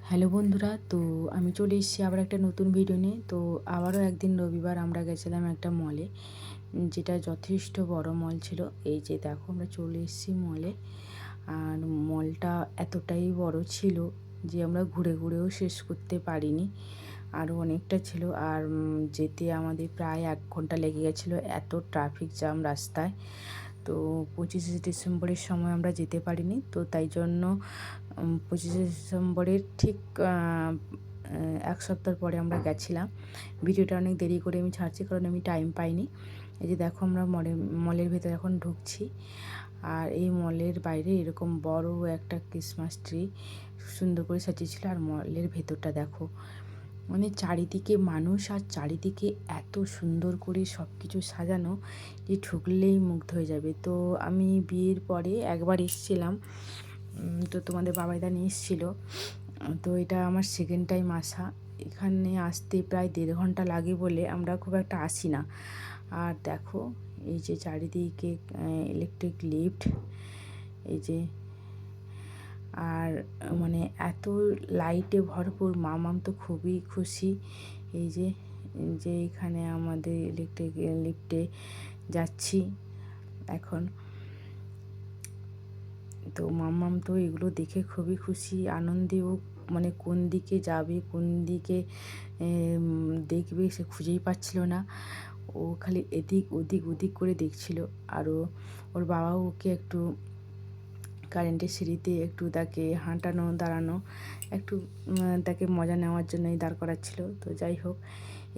Hello বন্ধুরা, তো আমি চলে এসেছি আবার একটা নতুন ভিডিও নিয়ে। তো আবারও একদিন রবিবার আমরা গেছিলাম একটা মলে, যেটা যথেষ্ট বড় মল ছিল। এই যে দেখো আমরা চলে এসেছি মলে। আর মলটা এতটাই বড় ছিল যে আমরা ঘুরে ঘুরেও শেষ করতে পারিনি, আরও অনেকটা ছিল। আর যেতে আমাদের প্রায় 1 ঘন্টা লেগে গেছিলো, এত ট্রাফিক জ্যাম রাস্তায়। তো 25শে ডিসেম্বরের সময় আমরা যেতে পারিনি, তো তাই জন্য 25শে ডিসেম্বরের ঠিক 1 সপ্তাহ পরে আমরা গেছিলাম। ভিডিওটা অনেক দেরি করে আমি ছাড়ছি, কারণ আমি টাইম পাইনি। এই যে দেখো আমরা মলের ভেতরে এখন ঢুকছি। আর এই মলের বাইরে এরকম বড় একটা ক্রিসমাস ট্রি সুন্দর করে সাজিয়েছিল। আর মলের ভেতরটা দেখো, মানে চারিদিকে মানুষ আর চারিদিকে এত সুন্দর করে সব কিছু সাজানো যে ঢুকলেই মুগ্ধ হয়ে যাবে। তো আমি বিয়ের পরে একবার এসেছিলাম, তো তোমাদের বাবাইদা নিয়ে এসেছিলো। তো এটা আমার সেকেন্ড টাইম আসা। এখানে আসতে প্রায় 1.5 ঘন্টা লাগে বলে আমরা খুব একটা আসি না। আর দেখো এই যে চারিদিকে ইলেকট্রিক লিফট, এই যে, আর মানে এত লাইটে ভরপুর। মামাম তো খুবই খুশি। এই যে যে এখানে আমাদের ইলেকট্রিক লিফটে যাচ্ছি এখন। তো মাম্মাম তো এগুলো দেখে খুবই খুশি, আনন্দেও, মানে কোন দিকে যাবে কোন দিকে দেখবে সে খুঁজেই পাচ্ছিল না। ও খালি এদিক ওদিক ওদিক করে দেখছিল। আরও ওর বাবাও ওকে একটু কারেন্টের সিঁড়িতে একটু তাকে হাঁটানো দাঁড়ানো একটু তাকে মজা নেওয়ার জন্যই দাঁড় করাচ্ছিল। তো যাই হোক,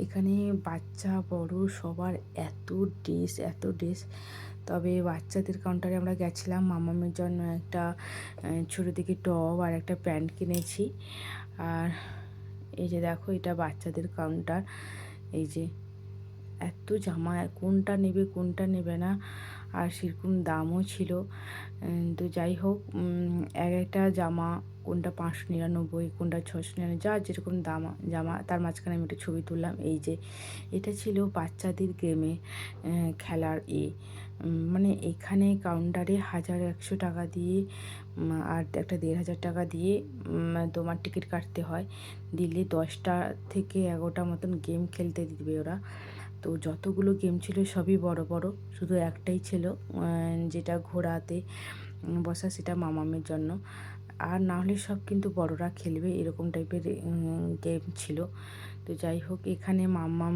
এখানে বাচ্চা বড় সবার এত ড্রেস। তবে বাচ্চাদের কাউন্টারে আমরা গেছিলাম, মামামের জন্য একটা ছোটো থেকে টপ আর একটা প্যান্ট কিনেছি। আর এই যে দেখো এটা বাচ্চাদের কাউন্টার। এই যে এত জামা, কোনটা নেবে কোনটা নেবে না, আর সেরকম দামও ছিল। তো যাই হোক, এক একটা জামা কোনটা 599, কোনটা 699, যা যেরকম দাম জামা, তার মাঝখানে আমি একটা ছবি তুললাম। এই যে এটা ছিল বাচ্চাদের গেমে খেলার মানে এখানে কাউন্টারে 1,100 টাকা দিয়ে আর একটা 1,500 টাকা দিয়ে তোমার টিকিট কাটতে হয়। দিলে 10টা থেকে 11টা মতন গেম খেলতে দিবে ওরা। তো যতগুলো গেম ছিল সবই বড় বড়, শুধু একটাই ছিল যেটা ঘোড়াতে বসা, সেটা মামামের জন্য। আর না হলে সব কিন্তু বড়রা খেলবে, এরকম টাইপের গেম ছিল। তো যাই হোক, এখানে মাম্মাম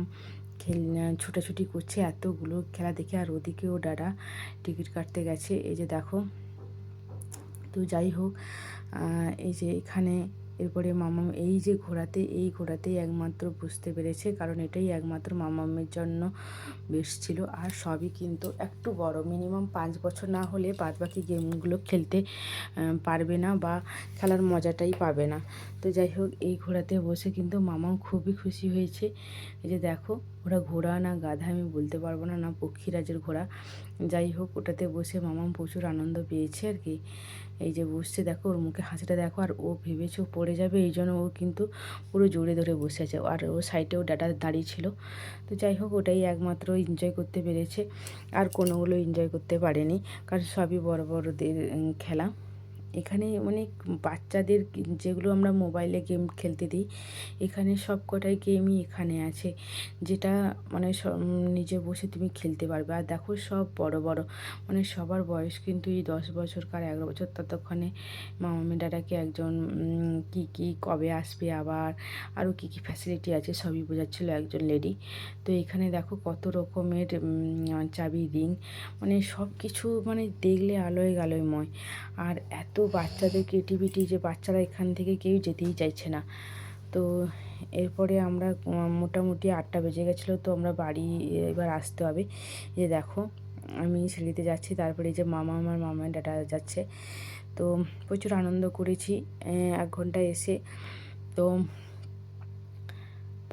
ছোটাছুটি করছে এতগুলো খেলা দেখে। আর ওদিকেও দাদা টিকিট কাটতে গেছে। এই যে দেখো, তো যাই হোক, এই যে এখানে এরপরে মামাম এই যে এই ঘোড়াতেই একমাত্র বুঝতে পেরেছে, কারণ এটাই একমাত্র মামামের জন্য বেশ ছিল। আর সবই কিন্তু একটু বড়, মিনিমাম 5 বছর না হলে বাদবাকি গেমগুলো খেলতে পারবে না বা খেলার মজাটাই পাবে না। তো যাই হোক, এই ঘোড়াতে বসে কিন্তু মামাম খুবই খুশি হয়েছে। এই যে দেখো, ওরা ঘোড়া না গাধা আমি বলতে পারবো না, না পক্ষীরাজের ঘোড়া, যাই হোক ওটাতে বসে মামাম প্রচুর আনন্দ পেয়েছে আর কি। এই যে বসছে দেখো, ওর মুখে হাসিটা দেখো। আর ও ভেবেছে ও পড়ে যাবে, এই জন্য ও কিন্তু পুরো জোরে ধরে বসে আছে। আর ওর সাইডেও ডাটা দাঁড়িয়ে ছিল। তো যাই হোক, ওটাই একমাত্র এনজয় করতে পেরেছে, আর কোনোগুলো এনজয় করতে পারেনি, কারণ সবই বড় বড়দের খেলা। এখানে মানে বাচ্চাদের যেগুলো আমরা মোবাইলে গেম খেলতে দিই, এখানে সব কটাই গেমই এখানে আছে, যেটা মানে নিজে বসে তুমি খেলতে পারবে। আর দেখো সব বড় বড়, মানে সবার বয়স কিন্তু এই 10 বছর কার 11 বছর। ততক্ষণে মামামি দাদাকে একজন কি কি কবে আসবে আবার আরও কি কি ফ্যাসিলিটি আছে সবই বোঝাচ্ছিলো একজন লেডি। তো এখানে দেখো কত রকমের চাবি রিং, মানে সব কিছু মানে দেখলে আলোয় গালোয়ময়। আর এত বাচ্চাদের ক্রিয়েটিভিটি যে বাচ্চারা এখান থেকে কেউ যেতেই চাইছে না। তো এরপরে আমরা মোটামুটি 8টা বেজে গেছিলো, তো আমরা বাড়ি এবার আসতে হবে। যে দেখো আমি সিঁড়িতে যাচ্ছি, তারপরে এই যে মামা আমার মামা ডাটা যাচ্ছে। তো প্রচুর আনন্দ করেছি 1 ঘন্টা এসে। তো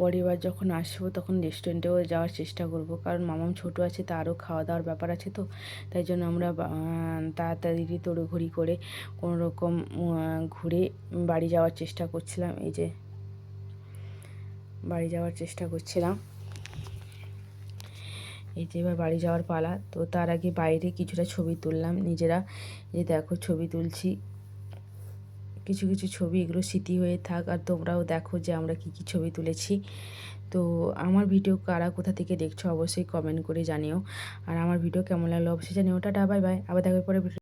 পরের যখন আসবো তখন রেস্টুরেন্টেও যাওয়ার চেষ্টা করব, কারণ মামাম ছোটো আছে, তারও খাওয়া দাওয়ার ব্যাপার আছে। তো তাই জন্য আমরা তাড়াতাড়ি তড়িঘড়ি করে কোনো রকম ঘুরে বাড়ি যাওয়ার চেষ্টা করছিলাম। এই যে বাড়ি যাওয়ার চেষ্টা করছিলাম, এই যে এবার বাড়ি যাওয়ার পালা। তো তার আগে বাইরে কিছুটা ছবি তুললাম নিজেরা। এই দেখো ছবি তুলছি, কিছু কিছু ছবি এগুলো স্মৃতি হয়ে থাক, আর তোমরাও দেখো যে আমরা কী কী ছবি তুলেছি। তো আমার ভিডিও কারা কোথা থেকে দেখছো অবশ্যই কমেন্ট করে জানিও, আর আমার ভিডিও কেমন লাগলো অবশ্যই জানিও। টাটা, বাই বাই, আবার দেখা পরে ভিডিও।